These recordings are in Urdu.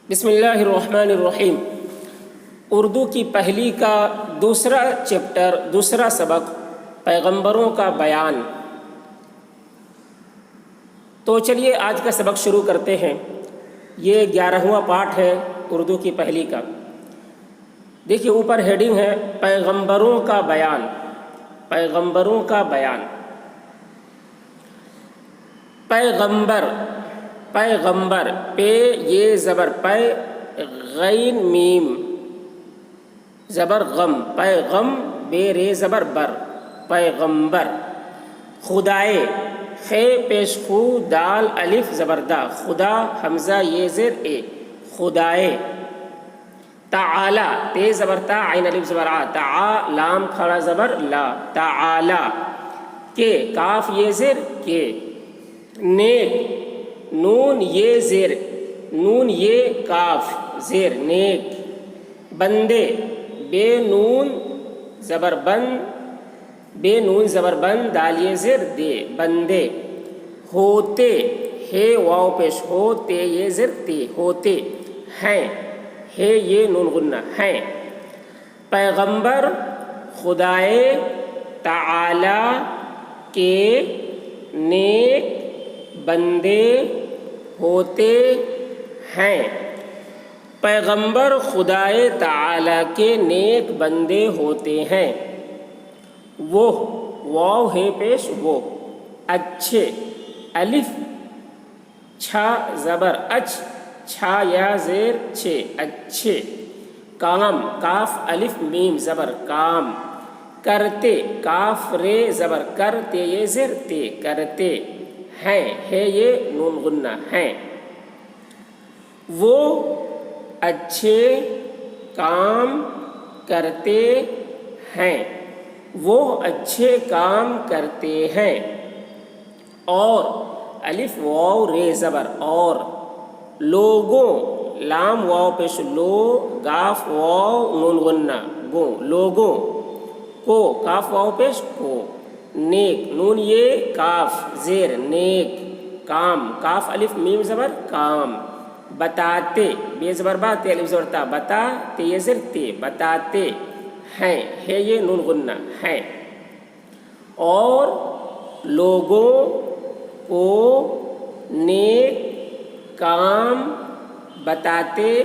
بسم اللہ الرحمن الرحیم۔ اردو کی پہلی کا دوسرا چیپٹر، دوسرا سبق، پیغمبروں کا بیان۔ تو چلیے آج کا سبق شروع کرتے ہیں۔ یہ 11واں پارٹ ہے اردو کی پہلی کا۔ دیکھیے اوپر ہیڈنگ ہے پیغمبروں کا بیان۔ پیغمبروں کا بیان۔ پیغمبر، پیغمبر، پے یہ زبر پے، غین میم زبر غم، پیغم، بے رے زبر بر، پیغمبر۔ خدائے، خے پیش خو، دال الف زبر دا، خدا حمزہ یہ زیر اے، خدائے۔ تعالی، تے زبر تا، عین الف زبر آ، تعا لام کھڑا زبر لا، تعالی۔ کے، کاف یہ زیر کے۔ نیک، نون یہ زیر، نون یہ کاف زیر، نیک۔ بندے، بے نون زبر بند، بے نون زبر بند، دال یہ زیر دے، بندے۔ ہوتے، ہے واو پیش ہو، تے یہ زیر تے، ہوتے ہیں، ہے یہ نون غنہ، ہیں۔ پیغمبر، خدائے تعالی کے، نیک بندے ہوتے ہیں۔ پیغمبر خدائے تعالی کے نیک بندے ہوتے ہیں۔ وہ، واو ہے پیش وہ، اچھے، الف چھا زبر اچ، چھا یا زیر چھے، اچھے۔ کام، کاف الف میم زبر کام، کرتے، کاف رے زبر کر، تے یہ زیر تے، کرتے ہیں، ہے یہ نون غنہ، ہیں۔ وہ اچھے کام کرتے ہیں، وہ اچھے کام کرتے ہیں۔ اور، الف واو رے زبر اور، لوگوں، لام واو پیش لو، گاف واو نون غنہ گو، لوگوں کو، کاف واو پیش کو، نیک، نون یہ کاف زیر نیک، کام، کاف الف میم زبر کام۔ بتاتے، بے زبر با، تے الف زبر تا، بتا، تے یہ زیر تے، بتاتے ہیں، ہے یہ نون غنہ، ہیں۔ اور لوگوں کو نیک کام بتاتے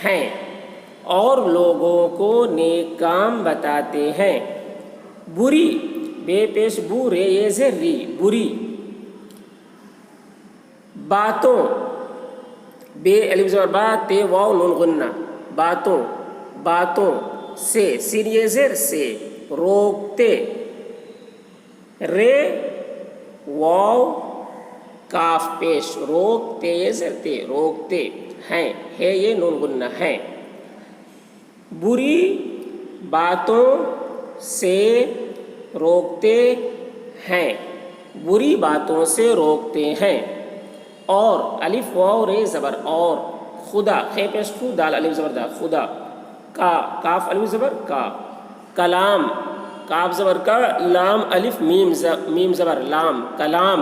ہیں، اور لوگوں کو نیک کام بتاتے ہیں۔ بری، بے پیش بو، رے یہ زیر ری، بری۔ باتوں، بے الف زبر با، تے واو نون غنہ، باتوں، باتوں سے، سین یہ زیر سے، روکتے، رے واو کاف پیش، روکتے یہ زیر تے، روکتے ہیں، ہے یہ نون غنہ، ہیں۔ بری باتوں سے روکتے ہیں، بری باتوں سے روکتے ہیں۔ اور، الف واو رے زبر اور، خدا، خے پیش خو، دال الف زبر دا، خدا۔ کا، کاف الف زبر کا۔ کلام، کاف زبر کا، لام الف میم زبر لام، کلام۔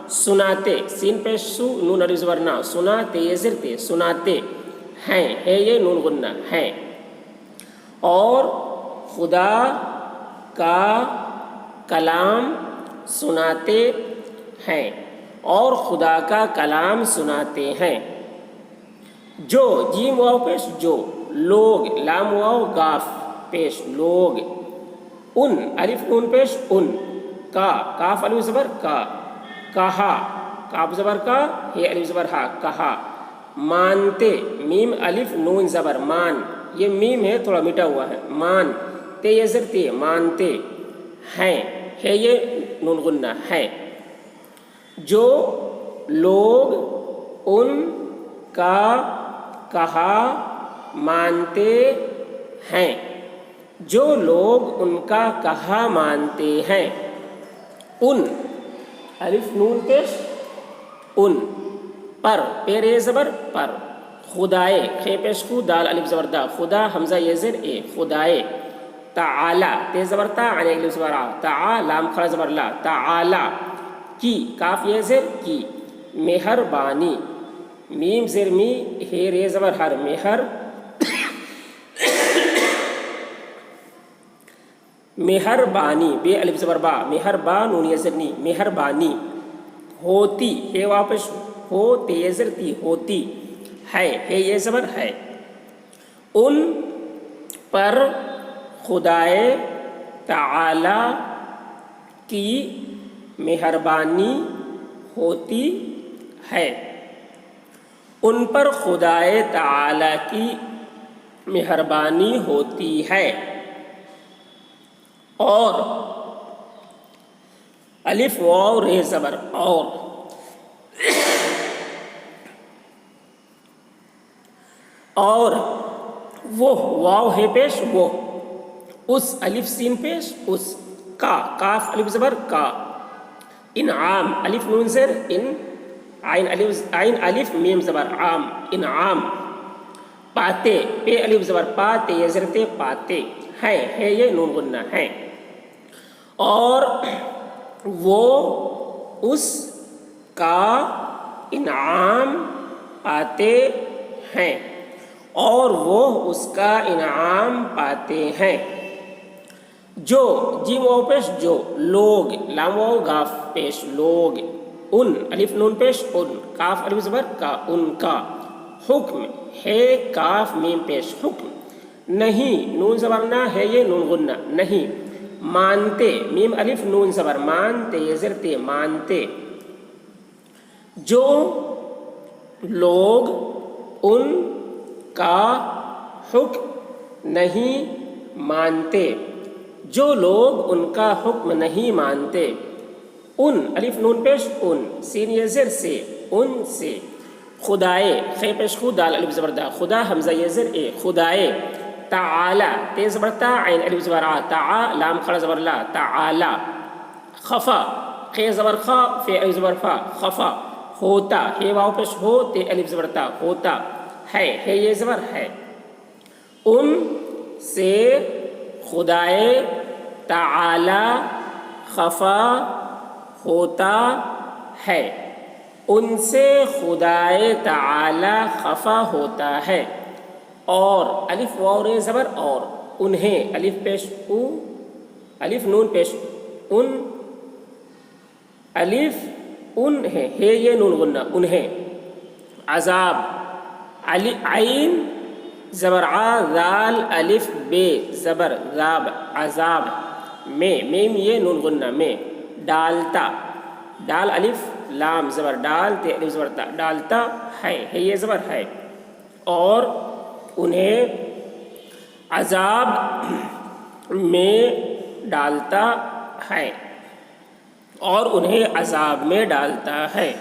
سناتے، سین پیش سو، نون الف زبر نا، سناتے یہ زیر تے، سناتے ہیں، ہے یہ نون غنہ، ہیں۔ اور خدا کا کلام سناتے ہیں، اور خدا کا کلام سناتے ہیں۔ جو، جیم واو پیش جو، لوگ، لام واو گاف پیش لوگ۔ ان، الف نون پیش ان، کا، کاف الف زبر کا، کہا، کاف زبر کا، ہے الف زبر ہا، کہا۔ مانتے، میم الف نون زبر مان، یہ میم ہے تھوڑا مٹا ہوا ہے، مان، تے یہ زیر تے، مانتے ہیں، ہے یہ نون غنہ، ہے۔ جو لوگ ان کا کہا مانتے ہیں، جو لوگ ان کا کہا مانتے ہیں۔ ان، الف نون پیش ان، پر، پے زبر پر۔ خدائے، خے پیش خو، دال الف زبر دا، خدا حمزہ یہ زیر اے، خدائے۔ تعالی، تے زبر تا، عین الف زبر آ، تعا لام کھڑا زبر لا، تعالی۔ کی، کاف یہ زیر کی، مہربانی۔ میم زیر می ہے رے زبر ہر مہر مہربانی بے الف زبر با مہربا نون یہ زر نی مہربانی ہوتی ہے واپس ہو تے یہ زر تی ہوتی ہے یہ زبر ہے ان پر خدائے تعالی کی مہربانی ہوتی ہے ان پر خدائے تعالی کی مہربانی ہوتی ہے اور الف واو رے زبر اور وہ واو ہے پیش وہ اس الف سین پیش اس کا کاف الف زبر کا انعام الف نون زر ان عین الف میم زبر عام انعام پاتے پے الف زبر پاتے یہ زرتے پاتے ہے یہ نون غنہ ہے اور وہ اس کا انعام پاتے ہیں اور وہ اس کا انعام پاتے ہیں جو جیم واو پیش جو لوگ لام واو گاف پیش لوگ ان الف نون پیش ان کاف الف زبر کا ان کا حکم ہے کاف میم پیش حکم نہیں نون زبر نہ ہے یہ نون غنہ نہیں مانتے میم الف نون زبر مانتے یہ زرتے مانتے جو لوگ ان کا حکم نہیں مانتے جو لوگ ان کا حکم نہیں مانتے ان الف نون پیش ان سین یہ زر سے ان سے خدائے خے پیش خود دال الف زبر دا خدا حمزہ یہ زر اے خدائے تعالی تے زبر تا عین الف زبر آ تعا لام کھڑا زبر لا تعالی خفا خے زبر خا فے الف زبر فا خفا ہوتا ہے واو پیش ہو تے الف زبر تا ہوتا ہے یہ زبر ہے ان سے خدائے تعالی خفا ہوتا ہے ان سے خدائے تعالی خفا ہوتا ہے اور الف واو رے زبر اور انہیں الف پیش او الف نون پیش ان الف ان ہے یہ نون غنہ انہیں عذاب عین زبر ع ذال الف بے زبر ذاب عذاب میں میم یہ نون غنہ میں ڈالتا ڈال الف لام زبر ڈال تے الف زبر تا ڈالتا ہے یہ زبر ہے اور انہیں عذاب میں ڈالتا ہے اور انہیں عذاب میں ڈالتا ہے